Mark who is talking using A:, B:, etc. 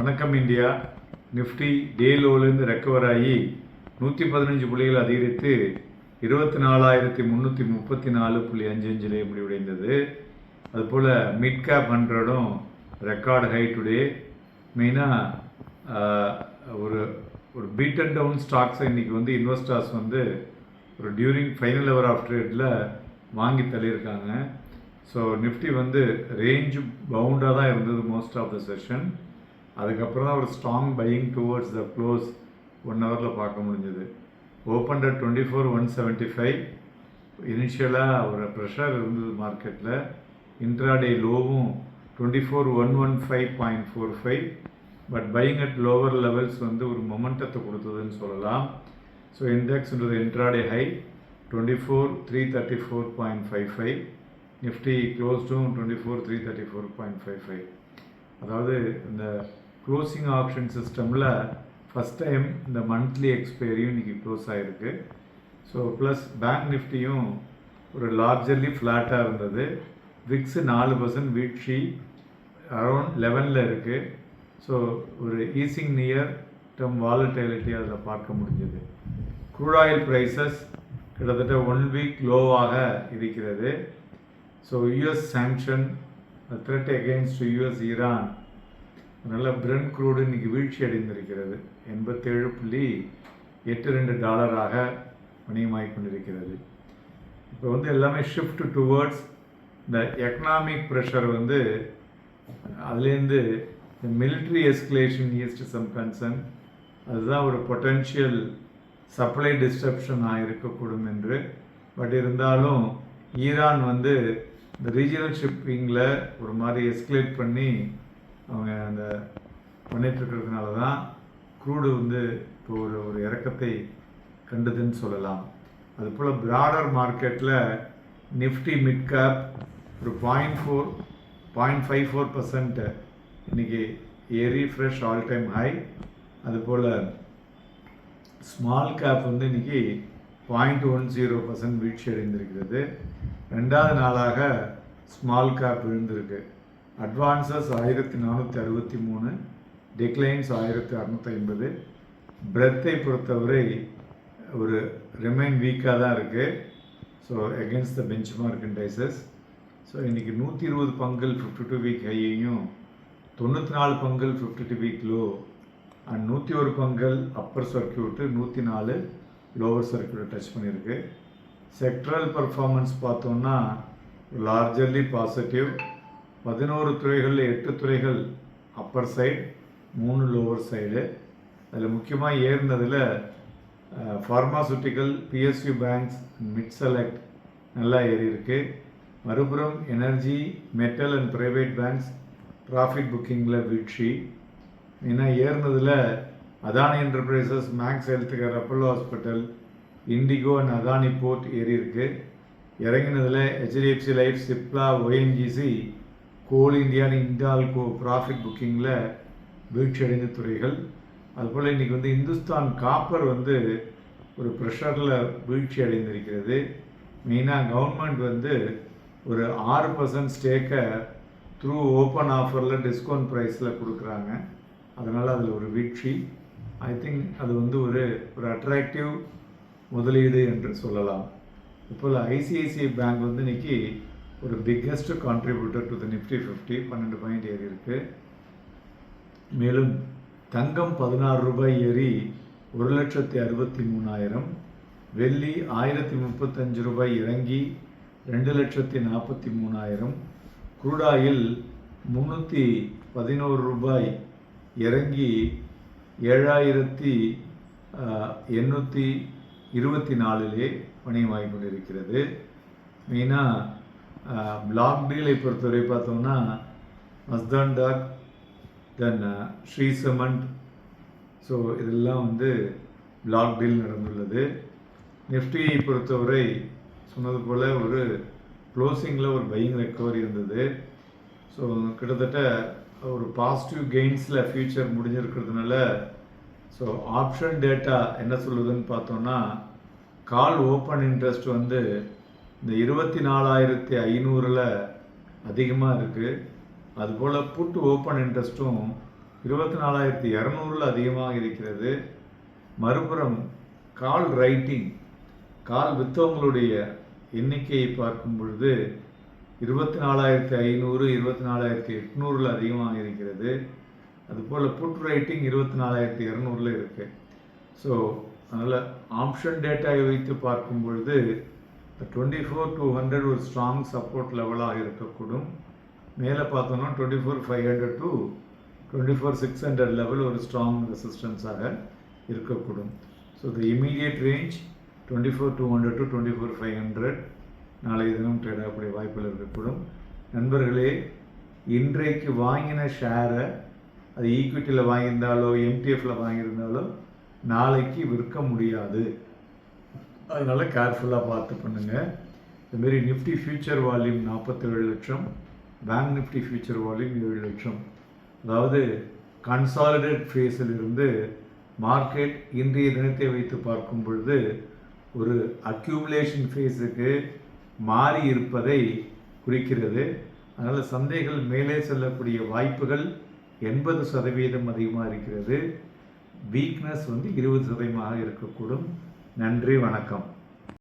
A: வணக்கம் India. Nifty day லோலேருந்து recover ஆகி 115 புள்ளிகள் அதிகரித்து 24,334.55 முடிவடைந்தது. அதுபோல் மிட் கேப் 100ம் ரெக்கார்டு ஹை டுடே. மெயினாக ஒரு பீட் அண்ட் டவுன் ஸ்டாக்ஸை இன்றைக்கி இன்வெஸ்டர்ஸ் ஒரு டியூரிங் ஃபைனல் ஹவர் ஆஃப் ட்ரேடில் வாங்கி தள்ளியிருக்காங்க. ஸோ நிஃப்டி ரேஞ்ச் பவுண்டாக தான் இருந்தது மோஸ்ட் ஆஃப் த செஷன். அதுக்கப்புறம் தான் ஒரு strong buying towards the close 1 ஹவரில் பார்க்க முடிஞ்சது. Open at 24,175. இனிஷியலாக ஒரு ப்ரெஷர் இருந்தது மார்க்கெட்டில். இன்ட்ராடே லோவும் 24,115.45. But buying at lower levels ஒரு மொமெண்டத்தை கொடுத்ததுன்னு சொல்லலாம். ஸோ இண்டெக்ஸ்ன்றது இன்ட்ராடே ஹை 24,334.55. நிஃப்டி க்ளோஸ்டும் 24,334.55. அதாவது இந்த க்ளோசிங் ஆப்ஷன் சிஸ்டமில் ஃபஸ்ட் டைம் இந்த மந்த்லி எக்ஸ்பைரியும் இன்றைக்கி க்ளோஸ் ஆகிருக்கு. ஸோ ப்ளஸ் பேங்க் நிஃப்டியும் ஒரு லார்ஜர்லி ஃப்ளாட்டாக இருந்தது. விக்ஸ் 4% வீழ்ச்சி அரௌண்ட் 11ல் இருக்குது. ஸோ ஒரு ஈஸிங் நியர் டேர்ம் வாலட்டிலிட்டி அதில் பார்க்க முடிஞ்சது. க்ரூட் ஆயில் ப்ரைஸஸ் கிட்டத்தட்ட 1 வீக் லோவாக இருக்கிறது. So US sanction threat against US Iran அதனால் பிரெண்ட் க்ரூடு இன்றைக்கி வீழ்ச்சி அடைந்திருக்கிறது. $87.82 வணிகமாகிக் கொண்டிருக்கிறது. இப்போ எல்லாமே ஷிஃப்ட் டுவர்ட்ஸ் இந்த எக்கனாமிக் ப்ரெஷர் அதுலேருந்து இந்த military escalation east some concern. அதுதான் ஒரு பொட்டென்ஷியல் சப்ளை டிஸ்டர்ப்ஷன் இருக்கக்கூடும் என்று. பட் இருந்தாலும் ஈரான் இந்த ரீஜனல் ஷிப்பிங்கில் ஒரு மாதிரி எஸ்கலேட் பண்ணி அவங்க அந்த பண்ணிகிட்ருக்கிறதுனால தான் க்ரூடு இப்போ ஒரு இறக்கத்தை கண்டதுன்னு சொல்லலாம். அதுபோல் ப்ராடர் மார்க்கெட்டில் நிஃப்டி மிட் கேப் ஒரு 0.54% இன்றைக்கி ஏறி ஃப்ரெஷ் ஆல் டைம் ஹை. அதுபோல் ஸ்மால் கேப் இன்றைக்கி 0.10% வீழ்ச்சி அடைந்திருக்கிறது. 2வது நாளாக ஸ்மால் கேப் விழுந்திருக்கு. Advances 1463, declines 1650. பிரெத்தை பொறுத்தவரை ஒரு ரிமைன் வீக்காக தான் இருக்குது. So against the bench mark indices. So இன்றைக்கி 120 பங்குகள் 52 வீக் ஹையையும் 94 பங்குகள் 52 வீக் லோ அண்ட் 101 பங்குகள் அப்பர் சர்க்கியூட்டு 104 லோவர் சர்க்கியூட்டை டச் பண்ணியிருக்கு. செக்ட்ரல் பர்ஃபார்மன்ஸ் பார்த்தோன்னா லார்ஜர்லி பாசிட்டிவ். 11 துறைகளில் 8 துறைகள் அப்பர் சைடு, 3 லோவர் சைடு. அதில் முக்கியமாக ஏறினதில் pharmaceutical, PSU banks, mid select நல்லா ஏறி இருக்கு. மறுபுறம் energy, metal and private banks profit புக்கிங்கில் வீழ்ச்சி. ஏன்னா ஏறினதில் Adani enterprises, Max Health Care, Apollo hospital, IndiGo and Adani port ஏறி இருக்கு. இறங்கினதில் HDFC life, Cipla, ONGC, Coal India, Hindalco profit புக்கிங்கில் வீழ்ச்சி அடைந்த துறைகள். அதுபோல் இன்றைக்கி இந்துஸ்தான் காப்பர் ஒரு ப்ரெஷரில் வீழ்ச்சி அடைந்திருக்கிறது. மெயினாக கவர்மெண்ட் ஒரு 6% ஸ்டேக்கை த்ரூ ஓப்பன் ஆஃபரில் டிஸ்கவுண்ட் ப்ரைஸில் கொடுக்குறாங்க. அதனால் அதில் ஒரு வீழ்ச்சி. ஐ திங்க் அது ஒரு அட்ராக்டிவ் முதலீடு என்று சொல்லலாம். இப்போது ஐசிஐசிஐ பேங்க் இன்றைக்கி ஒரு biggest contributor to the Nifty 50, 12 point ஏறி இருக்குது. மேலும் தங்கம் 16 ரூபாய் ஏறி 1,63,000. வெள்ளி 1035 ரூபாய் இறங்கி 2,43,000. க்ரூட் ஆயில் 311 ரூபாய் இறங்கி 7,824 வணிகமாகிக் கொண்டிருக்கிறது. மெயினாக பிளாக் டீலை பொறுத்தவரை பார்த்தோம்னா மஸ்தான் டாக், தென் ஸ்ரீ சிமெண்ட், ஸோ இதெல்லாம் பிளாக் டீல் நடந்துள்ளது. நிஃப்டியை பொறுத்தவரை சொன்னது போல் ஒரு க்ளோசிங்கில் ஒரு பையிங் ரெக்கவரி இருந்தது. ஸோ கிட்டத்தட்ட ஒரு பாசிட்டிவ் கெயின்ஸில் ஃபியூச்சர் முடிஞ்சிருக்கிறதுனால ஸோ ஆப்ஷன் டேட்டா என்ன சொல்லுதுன்னு பார்த்தோன்னா கால் ஓப்பன் இன்ட்ரெஸ்ட் இந்த 24,500 அதிகமாக இருக்குது. அதுபோல் புட் ஓப்பன் இன்ட்ரெஸ்ட்டும் 24,200 அதிகமாக இருக்கிறது. மறுபுறம் கால் ரைட்டிங், கால் விற்றவங்களுடைய எண்ணிக்கையை பார்க்கும் பொழுது 24,500, 24,800 அதிகமாக இருக்கிறது. அதுபோல் புட் ரைட்டிங் 24,200 இருக்குது. ஸோ அதனால் ஆப்ஷன் டேட்டாவை வைத்து பார்க்கும் பொழுது 24,200 ஒரு ஸ்ட்ராங் சப்போர்ட் லெவலாக இருக்கக்கூடும். மேலே பார்த்தோம்னா 24,500 to 24,600 லெவல் ஒரு ஸ்ட்ராங் ரெசிஸ்டன்ஸாக இருக்கக்கூடும். So the immediate range 24,200 to 24,500 நாளைய தினம் ட்ரேட் ஆகக்கூடிய வாய்ப்புகள் இருக்கக்கூடும். நண்பர்களே, இன்றைக்கு வாங்கின ஷேரை அது ஈக்விட்டியில் வாங்கியிருந்தாலோ எம்டிஎஃப்பில் வாங்கியிருந்தாலோ நாளைக்கு விற்க முடியாது. அதனால் கேர்ஃபுல்லாக பார்த்து பண்ணுங்கள். இதுமாரி நிஃப்டி ஃபியூச்சர் வால்யூம் 47 லட்சம், பேங்க் நிஃப்டி ஃபியூச்சர் வால்யூம் 7 லட்சம். அதாவது கன்சாலிடேட் ஃபேஸில் இருந்து மார்க்கெட் இன்றைய தினத்தை வைத்து பார்க்கும் பொழுது ஒரு அக்யூமுலேஷன் ஃபேஸுக்கு மாறி இருப்பதை குறிக்கிறது. அதனால் சந்தைகள் மேலே செல்லக்கூடிய வாய்ப்புகள் 80% அதிகமாக இருக்கிறது. வீக்னஸ் 20% இருக்கக்கூடும். நன்றி, வணக்கம்.